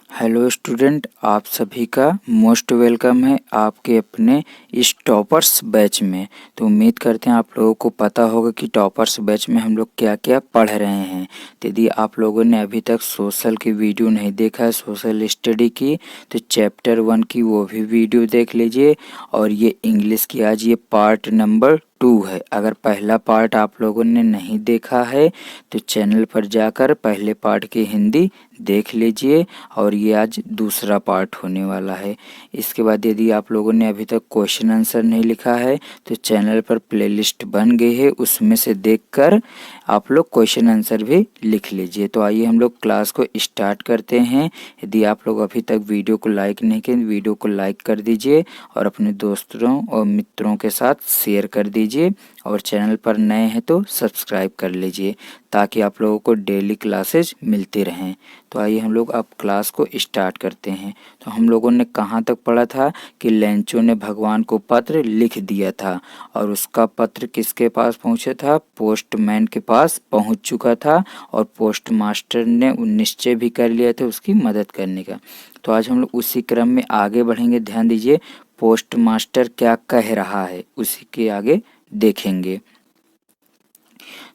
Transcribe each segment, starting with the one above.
Hello student, आप सभी का मोस्ट वेलकम है आपके अपने इस टॉपर्स बैच में। तो उम्मीद करते हैं आप लोगों को पता होगा कि टॉपर्स बैच में हम लोग क्या क्या पढ़ रहे हैं। तो यदि आप लोगों ने अभी तक सोशल की वीडियो नहीं देखा है, सोशल स्टडी की, तो चैप्टर 1 की वो भी वीडियो देख लीजिए। और ये इंग्लिश की आज ये पार्ट नंबर 2 है। अगर पहला पार्ट आप लोगों ने नहीं देखा है तो चैनल पर जाकर पहले पार्ट की हिंदी देख लीजिए, और ये आज दूसरा पार्ट होने वाला है। इसके बाद यदि आप लोगों ने अभी तक क्वेश्चन आंसर नहीं लिखा है तो चैनल पर प्लेलिस्ट बन गई है, उसमें से देखकर आप लोग क्वेश्चन आंसर भी लिख लीजिए। तो आइए हम लोग क्लास को स्टार्ट करते हैं। यदि आप लोग अभी तक वीडियो को लाइक नहीं किए, वीडियो को लाइक कर दीजिए और अपने दोस्तों और मित्रों के साथ शेयर कर दीजिए, और चैनल पर नए हैं तो सब्सक्राइब कर लीजिए ताकि आप लोगों को डेली क्लासेज मिलती रहें। तो आइए हम लोग अब क्लास को स्टार्ट करते हैं। तो हम लोगों ने कहाँ तक पढ़ा था कि लेंचो ने भगवान को पत्र लिख दिया था, और उसका पत्र किसके पास पहुँचा था? पोस्टमैन के पास पहुँच चुका था, और पोस्ट मास्टर ने निश्चय भी कर लिया था उसकी मदद करने का। तो आज हम लोग उसी क्रम में आगे बढ़ेंगे। ध्यान दीजिए, पोस्ट मास्टर क्या कह रहा है उसी के आगे देखेंगे।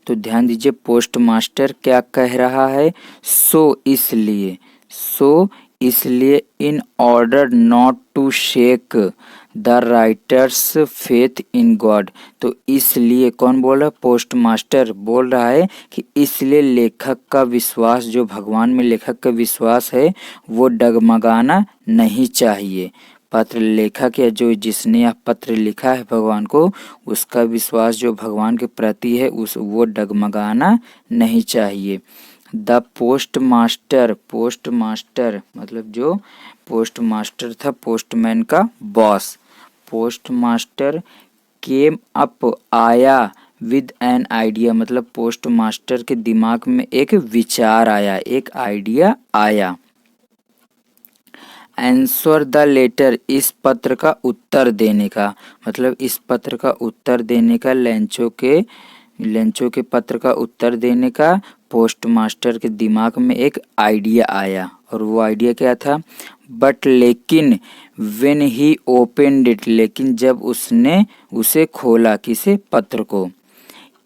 तो ध्यान दीजिए, पोस्ट मास्टर क्या कह रहा है। सो इसलिए in order not to shake the writer's faith in God. तो इसलिए कौन बोल रहा है? पोस्ट मास्टर बोल रहा है कि इसलिए लेखक का विश्वास, जो भगवान में लेखक का विश्वास है, वो डगमगाना नहीं चाहिए। पत्र लेखक या जो जिसने यह पत्र लिखा है भगवान को, उसका विश्वास जो भगवान के प्रति है वो डगमगाना नहीं चाहिए। द पोस्ट मास्टर मतलब जो पोस्ट मास्टर था, पोस्टमैन का boss. Post master came up आया विद एन आइडिया, मतलब पोस्ट मास्टर के दिमाग में एक विचार आया, एक आइडिया आया। आंसर द लेटर, इस पत्र का उत्तर देने का, मतलब इस पत्र का उत्तर देने का, लेंचो के पत्र का उत्तर देने का पोस्ट मास्टर के दिमाग में एक आइडिया आया। और वो आइडिया क्या था? बट लेकिन व्हेन ही ओपनड इट, लेकिन जब उसने उसे खोला, किसे? पत्र को।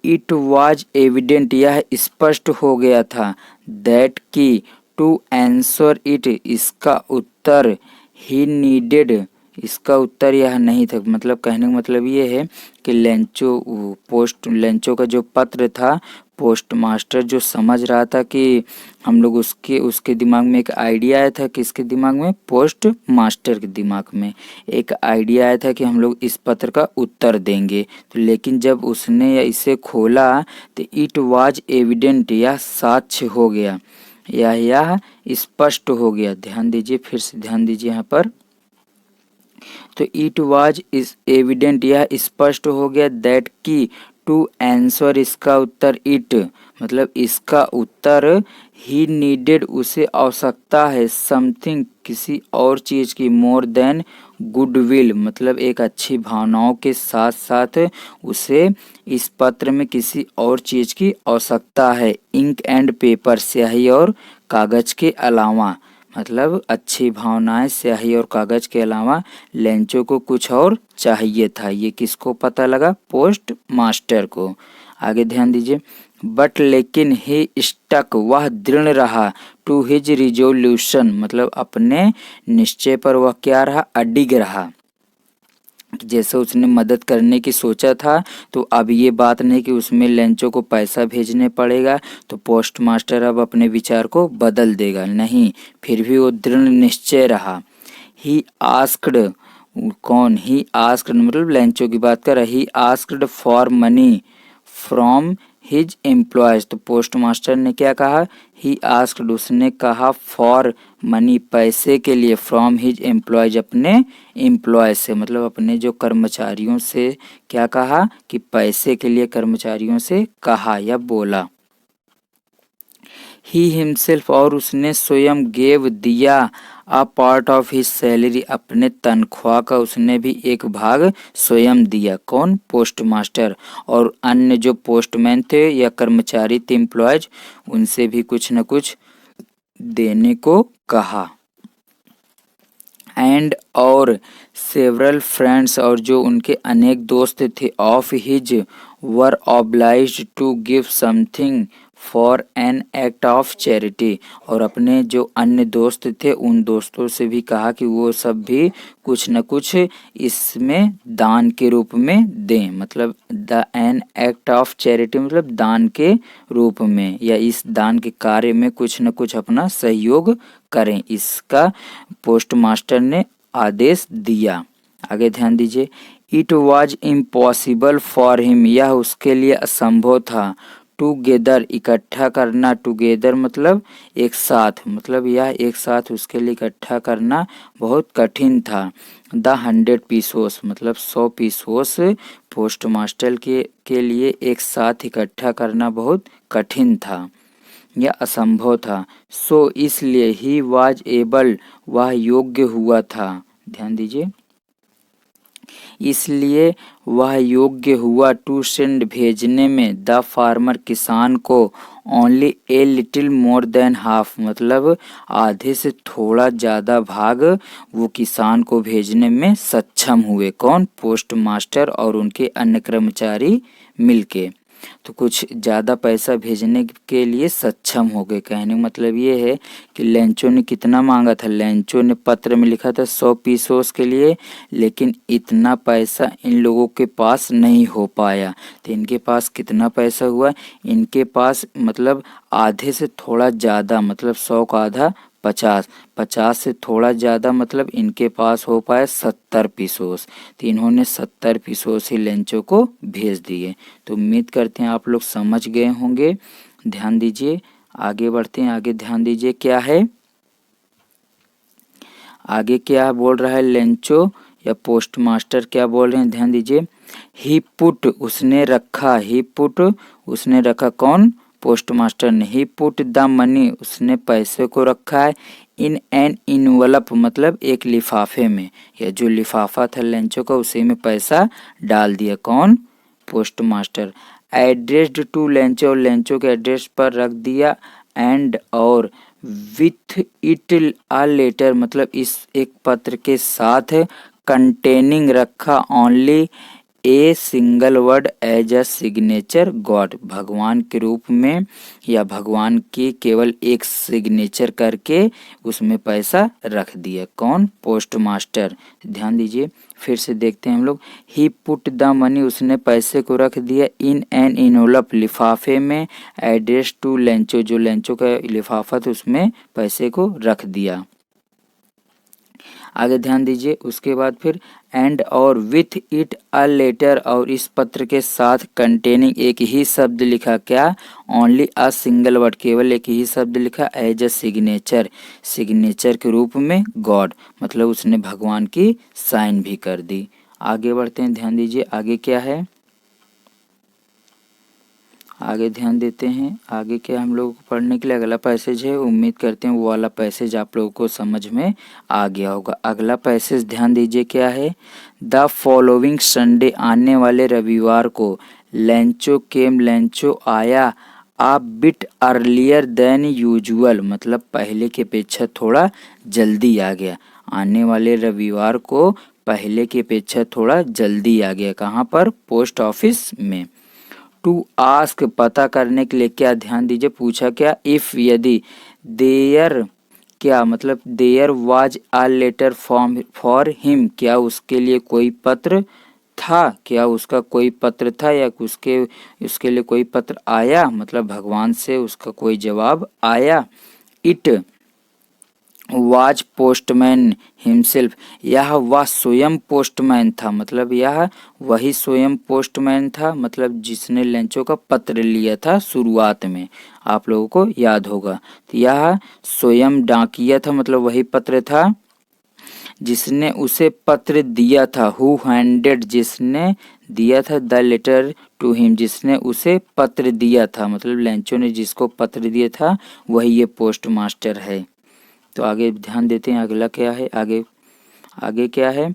इट वाज एविडेंट, यह स्पष्ट हो गया था। दैट की टू आंसर इट, इसका उत्तर ही नीडेड, इसका उत्तर यह नहीं था। मतलब कहने का मतलब ये है कि लेंचो का जो पत्र था, पोस्ट मास्टर जो समझ रहा था कि हम लोग उसके दिमाग में एक आइडिया आया था। किसके दिमाग में? पोस्ट मास्टर के दिमाग में एक आइडिया आया था कि हम लोग इस पत्र का उत्तर देंगे। तो लेकिन जब उसने इसे खोला तो इट वाज एविडेंट, यह साक्ष्य हो गया, यह स्पष्ट हो गया। ध्यान दीजिए, फिर से ध्यान दीजिए यहाँ पर। तो इट वाज इज एविडेंट, यह स्पष्ट हो गया। दैट की टू आंसर, इसका उत्तर, इट मतलब इसका उत्तर, ही नीडेड, उसे आवश्यकता है, समथिंग, किसी और चीज़ की, मोर देन गुडविल, मतलब एक अच्छी भावनाओं के साथ साथ उसे इस पत्र में किसी और चीज़ की आवश्यकता है। इंक एंड पेपर, स्याही और कागज के अलावा, मतलब अच्छी भावनाएं, स्याही और कागज के अलावा लेंचो को कुछ और चाहिए था। ये किसको पता लगा? पोस्ट मास्टर को। आगे ध्यान दीजिए। बट लेकिन ही स्टक, वह दृढ़ रहा, टू हिज रिजोल्यूशन, मतलब अपने निश्चय पर वह क्या रहा? अडिग रहा। जैसे उसने मदद करने की सोचा था, तो अब ये बात नहीं कि उसमें लेंचो को पैसा भेजने पड़ेगा तो पोस्ट मास्टर अब अपने विचार को बदल देगा, नहीं, फिर भी वो दृढ़ निश्चय रहा। ही आस्क्ड, कौन? ही आस्क्ड मतलब लेंचो की बात कर रहा। He asked for money from his employees, तो पोस्ट मास्टर ने क्या कहा? ही आस्क्ड, उसने कहा, फॉर मनी, पैसे के लिए, फ्रॉम हिज एम्प्लॉयज, अपने एम्प्लॉय से, मतलब अपने जो कर्मचारियों से क्या कहा? कि पैसे के लिए कर्मचारियों से कहा या बोला। ही हिमसेल्फ, और उसने स्वयं, गेव दिया, a part of his salary, अपने तनख्वाह का उसने भी एक भाग स्वयं दिया। कौन? Postmaster. और अन्य जो पोस्टमैन थे या कर्मचारी थे, एम्प्लॉयज, उनसे भी कुछ न कुछ देने को कहा। एंड और सेवरल फ्रेंड्स और जो उनके अनेक दोस्त थे of his were obliged to give something for an act of charity. और अपने जो अन्य दोस्त थे उन दोस्तों से भी कहा कि वो सब भी कुछ न कुछ इसमें दान के रूप में दें। मतलब the N act of charity मतलब दान के रूप में या इस दान के कार्य में कुछ न कुछ अपना सहयोग करें, इसका पोस्ट मास्टर ने आदेश दिया। आगे ध्यान दीजिए, it was impossible for him, यह उसके लिए असंभव था, टूगेदर इकट्ठा करना, टूगेदर मतलब एक साथ, मतलब यह एक साथ उसके लिए इकट्ठा करना बहुत कठिन था। द 100 पीसोस मतलब 100 पीसोस पोस्ट मास्टर के लिए एक साथ इकट्ठा करना बहुत कठिन था, यह असंभव था। सो इसलिए ही वाज एबल, वह योग्य हुआ था। ध्यान दीजिए, इसलिए वह योग्य हुआ टू सेंड भेजने में, द फार्मर किसान को, only a little more than half मतलब आधे से थोड़ा ज़्यादा भाग वो किसान को भेजने में सक्षम हुए। कौन? पोस्ट मास्टर और उनके अन्य कर्मचारी मिलके तो कुछ ज़्यादा पैसा भेजने के लिए सक्षम हो गए। कहने का मतलब ये है कि लेंचो ने कितना मांगा था, लेंचो ने पत्र में लिखा था 100 पीसोस के लिए, लेकिन इतना पैसा इन लोगों के पास नहीं हो पाया। तो इनके पास कितना पैसा हुआ, इनके पास मतलब आधे से थोड़ा ज़्यादा मतलब 100 का आधा 50, 50 से थोड़ा ज़्यादा मतलब इनके पास हो पाया 70 पीसोस। तो इन्होंने 70 पीसोस ही लेंचो को भेज दिए। तो उम्मीद करते हैं आप लोग समझ गए होंगे। ध्यान दीजिए, आगे बढ़ते हैं। आगे ध्यान दीजिए क्या है, आगे क्या बोल रहा है लेंचो या पोस्ट मास्टर क्या बोल रहे हैं, ध्यान दीजिए। ही पुट उसने रखा, ही पुट उसने रखा, कौन? पोस्ट मास्टर ने। ही पुट द मनी उसने पैसे को रखा है, इन एन इनवलप मतलब एक लिफाफे में, या जो लिफाफा था लेंचो का उसी में पैसा डाल दिया। कौन? Postmaster. Addressed to Lencho, Lencho के एड्रेस पर रख दिया। एंड और विथ इट अ लेटर मतलब इस एक पत्र के साथ, कंटेनिंग रखा only a single word as a signature God, भगवान के रूप में या भगवान की केवल एक सिग्नेचर करके उसमें पैसा रख दिया। कौन? Post master. ध्यान दीजिए, फिर से देखते हैं हम लोग। ही पुट द मनी उसने पैसे को रख दिया, इन एन इनोलप लिफाफे में, एड्रेस टू लेंचो जो लेंचो का लिफाफा था उसमें पैसे को रख दिया। आगे ध्यान दीजिए, उसके बाद फिर एंड और विथ इट अ लेटर और इस पत्र के साथ कंटेनिंग एक ही शब्द लिखा, क्या? ओनली अ सिंगल वर्ड केवल एक ही शब्द लिखा, एज अ सिग्नेचर सिग्नेचर के रूप में गॉड मतलब उसने भगवान की साइन भी कर दी। आगे बढ़ते हैं, ध्यान दीजिए आगे क्या है, आगे ध्यान देते हैं। आगे क्या हम लोगों को पढ़ने के लिए अगला पैसेज है, उम्मीद करते हैं वो वाला पैसेज आप लोगों को समझ में आ गया होगा। अगला पैसेज ध्यान दीजिए क्या है, द फॉलोइंग संडे आने वाले रविवार को, लेंचो केम लेंचो आया, आ बिट अर्लियर देन यूजुअल मतलब पहले की अपेक्षा थोड़ा जल्दी आ गया। आने वाले रविवार को पहले की अपेक्षा थोड़ा जल्दी आ गया। कहाँ पर? पोस्ट ऑफिस में। टू आस्क पता करने के लिए, क्या? ध्यान दीजिए, पूछा क्या? इफ यदि, देयर क्या मतलब there was a letter for him क्या उसके लिए कोई पत्र था, क्या उसका कोई पत्र था या उसके लिए कोई पत्र आया मतलब भगवान से उसका कोई जवाब आया। इट वाज पोस्टमैन हिमसेल्फ यह वह स्वयं पोस्टमैन था मतलब यह वही स्वयं पोस्टमैन था मतलब जिसने लेंचो का पत्र लिया था शुरुआत में, आप लोगों को याद होगा। तो यह स्वयं डाकिया था मतलब वही पत्र था जिसने उसे पत्र दिया था। हु हैंडेड जिसने दिया था, द लेटर टू हिम जिसने उसे पत्र दिया था मतलब लेंचो ने जिसको पत्र दिया था वही ये पोस्ट मास्टर है। तो आगे ध्यान देते हैं अगला क्या है, आगे क्या है,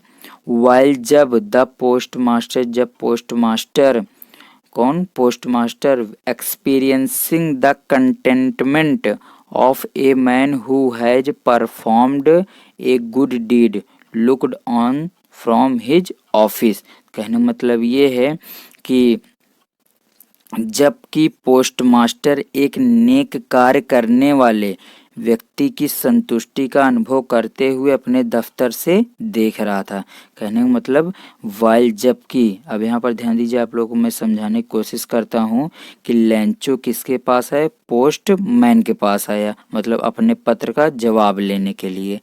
वाइल जब द पोस्ट मास्टर जब पोस्ट मास्टर, कौन? Postmaster experiencing the contentment of a man who has performed a good deed looked on from his office. कहने का मतलब ये है कि जबकि पोस्टमास्टर एक नेक कार्य करने वाले व्यक्ति की संतुष्टि का अनुभव करते हुए अपने दफ्तर से देख रहा था। कहने का मतलब वाइल जबकि, अब यहाँ पर ध्यान दीजिए, आप लोगों को मैं समझाने की कोशिश करता हूँ कि लेंचो किसके पास है, पोस्टमैन के पास आया, मतलब अपने पत्र का जवाब लेने के लिए।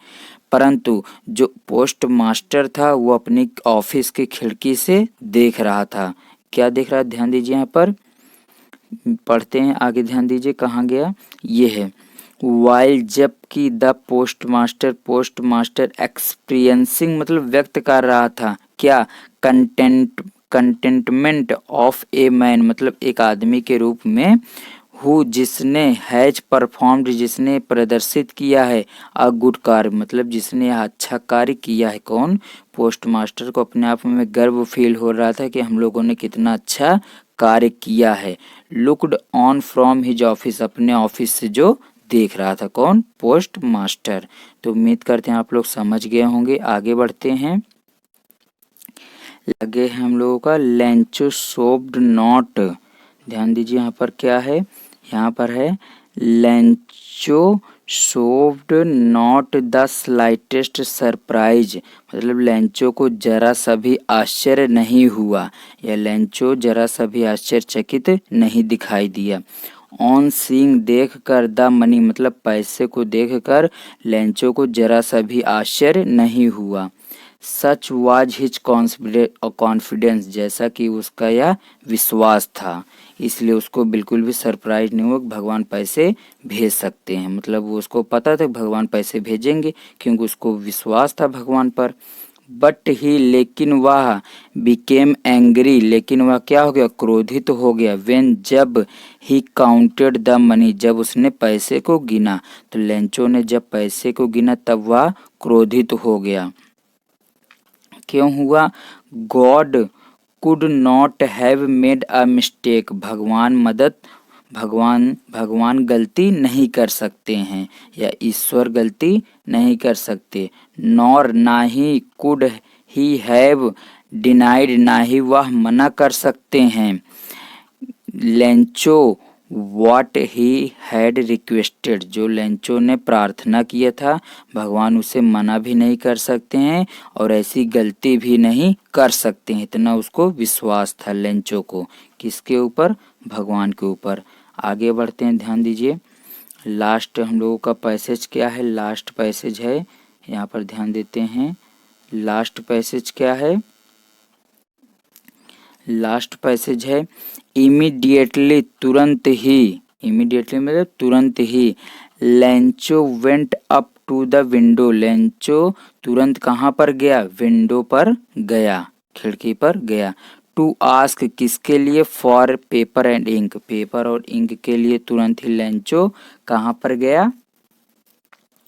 परंतु जो पोस्टमास्टर था वो अपनी ऑफिस की खिड़की से देख रहा था। क्या देख रहा है, ध्यान दीजिए, यहाँ पर पढ़ते हैं आगे, ध्यान दीजिए कहाँ गया, ये है वाइल जबकि द पोस्टमास्टर एक्सपीरियंसिंग मतलब व्यक्त कर रहा था क्या, कंटेंटमेंट ऑफ ए मैन मतलब एक आदमी के रूप में, हु जिसने हैज परफॉर्म्ड जिसने प्रदर्शित किया है, अ गुड कार्य मतलब जिसने अच्छा कार्य किया है। कौन, पोस्टमास्टर को अपने आप में गर्व फील हो रहा था कि हम लोगों ने कितना अच्छा कार्य किया है। Looked on from his office अपने ऑफिस से जो देख रहा था, कौन, पोस्टमास्टर। तो उम्मीद करते हैं आप लोग समझ गए होंगे। आगे बढ़ते हैं, आगे है हम लोगों का लेंचो सोप्ड नॉट। ध्यान दीजिए यहाँ पर क्या है, यहाँ पर है Lencho showed not the slightest surprise मतलब लेंचो को जरा सा भी आश्चर्य नहीं हुआ या लेंचो जरा सा भी आश्चर्यचकित नहीं दिखाई दिया। ऑन सीइंग देख कर द मनी मतलब पैसे को देख कर लेंचो को जरा सा भी आश्चर्य नहीं हुआ। सच वाज हिज कॉन्फिडेंस जैसा कि उसका यह विश्वास था, इसलिए उसको बिल्कुल भी सरप्राइज नहीं हुआ कि भगवान पैसे भेज सकते हैं। मतलब वो उसको पता था भगवान पैसे भेजेंगे क्योंकि उसको विश्वास था भगवान पर। बट ही लेकिन वह बिकेम एंग्री लेकिन वह क्या हो गया, क्रोधित हो गया। वेन जब ही काउंटेड द मनी जब उसने पैसे को गिना। तो लेंचो ने जब पैसे को गिना तब वह क्रोधित हो गया। क्यों हुआ, God could not have made a mistake भगवान गलती नहीं कर सकते हैं या ईश्वर गलती नहीं कर सकते। नॉर ना he could he have denied ना ही वह मना कर सकते हैं। Lencho what he had requested जो लेंचो ने प्रार्थना किया था भगवान उसे मना भी नहीं कर सकते हैं और ऐसी गलती भी नहीं कर सकते हैं। इतना उसको विश्वास था लेंचो को, किसके ऊपर, भगवान के ऊपर। आगे बढ़ते हैं, ध्यान दीजिए लास्ट हम लोगों का पैसेज क्या है, लास्ट पैसेज है, यहाँ पर ध्यान देते हैं। लास्ट पैसेज क्या है, लास्ट पैसेज है इमीडिएटली तुरंत ही, इमीडिएटली मतलब तुरंत ही। Lencho went up to the window Lencho तुरंत कहाँ पर गया, विंडो पर गया, खिड़की पर गया। टू आस्क किसके लिए, for paper and ink paper और इंक के लिए तुरंत ही लेंचो कहाँ पर गया,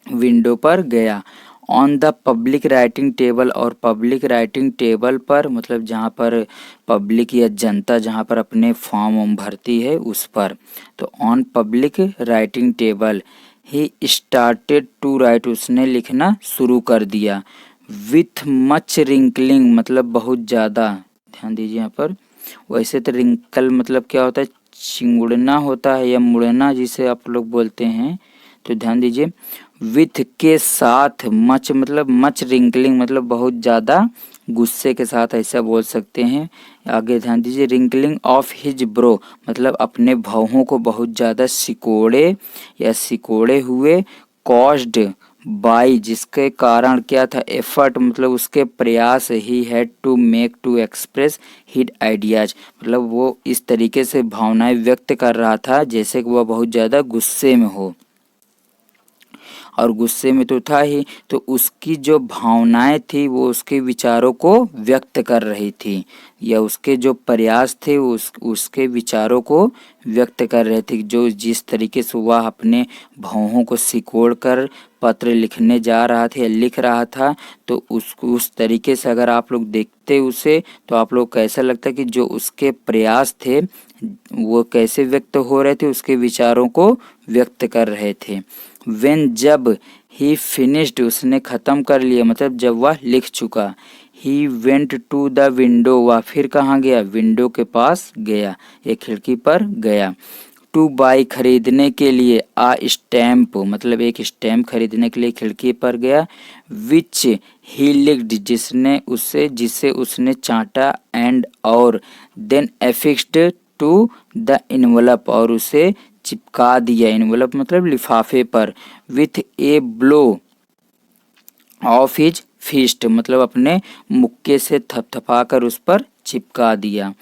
विंडो पर गया। On the public writing table और पब्लिक राइटिंग टेबल पर मतलब जहाँ पर पब्लिक या जनता जहाँ पर अपने फॉर्म भरती है उस पर। तो on public writing table he started to write उसने लिखना शुरू कर दिया। विथ मच रिंकलिंग मतलब बहुत ज़्यादा, ध्यान दीजिए यहाँ पर। वैसे तो रिंकल मतलब क्या होता है, चिंगुड़ना होता है या मुड़ना जिसे आप लोग बोलते हैं। तो ध्यान दीजिए विथ के साथ, मच मतलब मच रिंकलिंग मतलब बहुत ज़्यादा गुस्से के साथ ऐसा बोल सकते हैं। आगे ध्यान दीजिए रिंकलिंग ऑफ हिज ब्रो मतलब अपने भौहों को बहुत ज़्यादा सिकोड़े या सिकोड़े हुए। कॉज्ड बाई जिसके कारण क्या था, एफर्ट मतलब उसके प्रयास। He had to make to express his ideas मतलब वो इस तरीके से भावनाएं व्यक्त कर रहा था जैसे कि वह बहुत ज़्यादा गुस्से में हो, और गुस्से में तो था ही, तो उसकी जो भावनाएं थी वो उसके विचारों को व्यक्त कर रही थी या उसके जो प्रयास थे उसके विचारों को व्यक्त कर रहे थे। जो जिस तरीके से वह अपने भौहों को सिकोड़ कर पत्र लिखने जा रहा था या लिख रहा था, तो उस तरीके से अगर आप लोग देखते उसे तो आप लोग को ऐसा लगता कि जो उसके प्रयास थे वो कैसे व्यक्त हो रहे थे, उसके विचारों को व्यक्त कर रहे थे। व्हेन जब ही फिनिश्ड उसने ख़त्म कर लिया, मतलब जब वह लिख चुका। He went to the window वह फिर कहाँ गया, विंडो के पास गया, एक खिड़की पर गया। टू बाई खरीदने के लिए, आ स्टैम्प मतलब एक स्टैम्प खरीदने के लिए खिड़की पर गया। विच ही लिक्ड जिसे उसने चाटा। एंड और then affixed to the envelope और उसे चिपका दिया, इनवलप मतलब लिफाफे पर। With a blow of his fist मतलब अपने मुक्के से थपथपा कर उस पर चिपका दिया।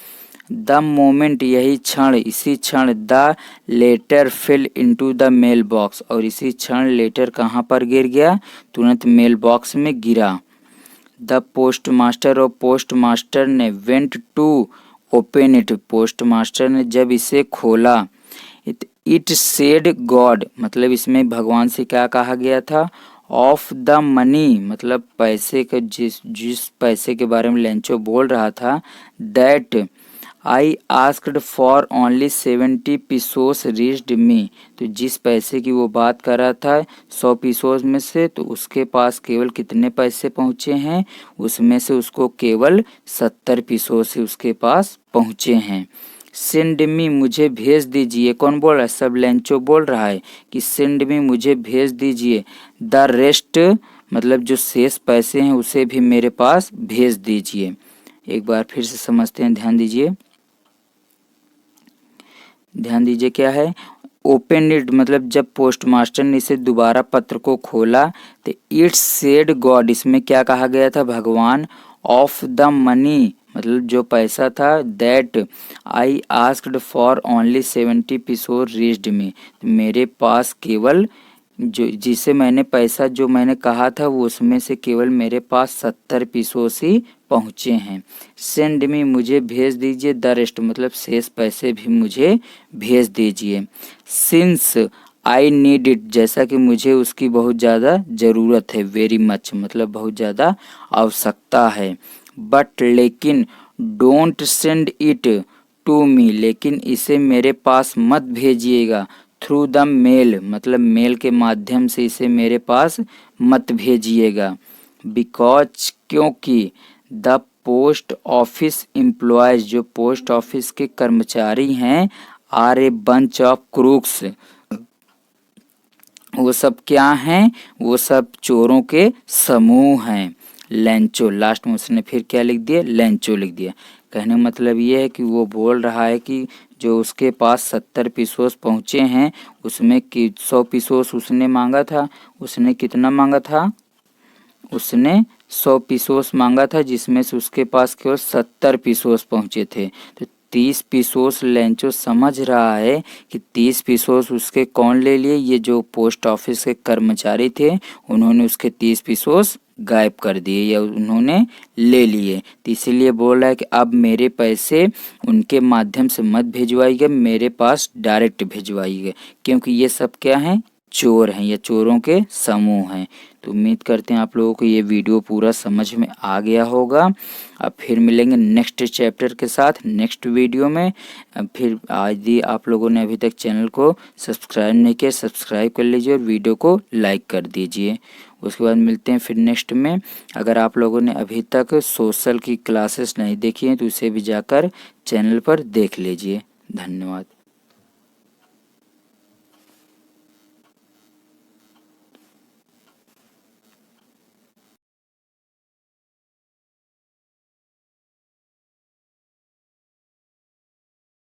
द मोमेंट यही क्षण, इसी क्षण the letter fell into the mailbox और इसी क्षण लेटर कहाँ पर गिर गया, तुरंत मेल बॉक्स में गिरा। द पोस्ट मास्टर और पोस्ट मास्टर ने went to open it postmaster ने जब इसे खोला। इट सेड गॉड मतलब इसमें भगवान से क्या कहा गया था। ऑफ द मनी मतलब पैसे के, जिस पैसे के बारे में लेंचो बोल रहा था। That I asked for only 70 pesos reached me तो जिस पैसे की वो बात कर रहा था 100 पिसोस में से, तो उसके पास केवल कितने पैसे पहुँचे हैं, उसमें से उसको केवल 70 पिसोस ही उसके पास पहुँचे हैं। सेंड मी मुझे भेज दीजिए, कौन बोल रहा है, सब लेंचो बोल रहा है कि सेंड मी मुझे भेज दीजिए। द रेस्ट मतलब जो शेष पैसे हैं उसे भी मेरे पास भेज दीजिए। एक बार फिर से समझते हैं, ध्यान दीजिए क्या है। ओपन इट मतलब जब पोस्ट मास्टर ने इसे दोबारा पत्र को खोला तो इट सेड गॉड इसमें क्या कहा गया था, भगवान। ऑफ द मनी मतलब जो पैसा था। That I asked for only 70 pesos reached me मेरे पास केवल जिसे मैंने पैसा जो मैंने कहा था वो उसमें से केवल मेरे पास 70 पिसोस ही पहुँचे हैं। सेंड मी मुझे भेज दीजिए। द रेस्ट मतलब शेष पैसे भी मुझे भेज दीजिए। सिंस आई नीड इट जैसा कि मुझे उसकी बहुत ज़्यादा ज़रूरत है। वेरी मच मतलब बहुत ज़्यादा आवश्यकता है। बट लेकिन don't send it to me लेकिन इसे मेरे पास मत भेजिएगा। थ्रू द मेल मतलब मेल के माध्यम से इसे मेरे पास मत भेजिएगा। बिकॉज क्योंकि द पोस्ट ऑफिस एम्प्लॉयज जो पोस्ट ऑफिस के कर्मचारी हैं are a bunch of crooks वो सब क्या हैं, वो सब चोरों के समूह हैं। लेंचो लास्ट में उसने फिर क्या लिख दिया, लेंचो लिख दिया। कहने का मतलब ये है कि वो बोल रहा है कि जो उसके पास 70 पिसोस पहुँचे हैं उसमें कि 100 पिसोस उसने मांगा था। उसने कितना मांगा था, उसने 100 पिसोस मांगा था जिसमें से उसके पास केवल 70 पिसोस पहुँचे थे। तो 30 पिसोस लेंचो समझ रहा है कि 30 पिसोस उसके कौन ले लिए, ये जो पोस्ट ऑफिस के कर्मचारी थे उन्होंने उसके 30 पिसोस गायब कर दिए या उन्होंने ले लिए। तो इसीलिए बोल रहा है कि अब मेरे पैसे उनके माध्यम से मत भिजवाइएगा, मेरे पास डायरेक्ट भिजवाइएगा क्योंकि ये सब क्या हैं, चोर हैं या चोरों के समूह हैं। तो उम्मीद करते हैं आप लोगों को ये वीडियो पूरा समझ में आ गया होगा। अब फिर मिलेंगे नेक्स्ट चैप्टर के साथ नेक्स्ट वीडियो में। अब फिर यदि आप लोगों ने अभी तक चैनल को सब्सक्राइब नहीं किया सब्सक्राइब कर लीजिए और वीडियो को लाइक कर दीजिए। उसके बाद मिलते हैं फिर नेक्स्ट में। अगर आप लोगों ने अभी तक सोशल की क्लासेस नहीं देखी हैं तो उसे भी जाकर चैनल पर देख लीजिए। धन्यवाद।